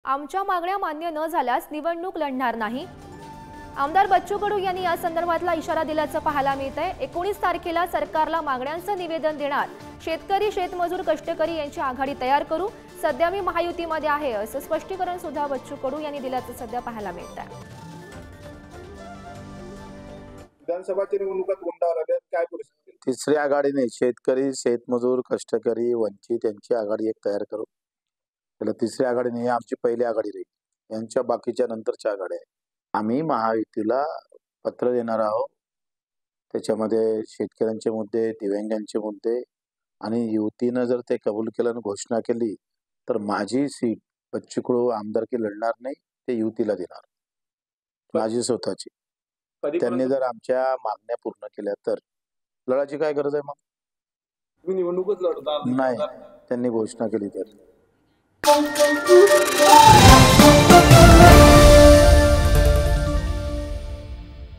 आमच्या मागण्या मान्य न झाल्यास निवडणूक लढणार नाही। आमदार बच्चू कडू यांनी या संदर्भातला इशारा दिल्याचं पाहायला मिळतंय। 19 तारखेला सरकारला मागण्यांचं निवेदन देणार। शेतकरी, शेतमजूर, कष्टकरी यांची आघाडी तयार करू। सध्या मी महायुतीमध्ये आहे असं स्पष्टीकरण सुद्धा बच्चू कडू यांनी दिल्याचं सध्या पाहायला मिळतंय। विधानसभाच्या निवडणुकात गुंडाळल्या आहेत, काय परिस्थिती? तिसरी आघाडीने शेतकरी, शेतमजूर, कष्टकरी, वंचित यांची आघाडी एक तयार करू। त्याला तिसरी आघाडी नाही, आमची पहिली आघाडी राहील। यांच्या बाकीच्या नंतरच्या आघाड्या आहे। आम्ही महायुतीला पत्र देणार आहोत। त्याच्यामध्ये शेतकऱ्यांचे मुद्दे, दिव्यांगांचे मुद्दे आणि युतीनं जर ते कबूल केलं आणि घोषणा केली तर माझी सीट बच्चू कडू आमदारकी लढणार नाही, ते युतीला देणार, माझी स्वतःची। त्यांनी जर आमच्या मागण्या पूर्ण केल्या तर लढायची काय गरज आहे? मग तुम्ही निवडणूकच लढणार नाही, त्यांनी घोषणा केली तर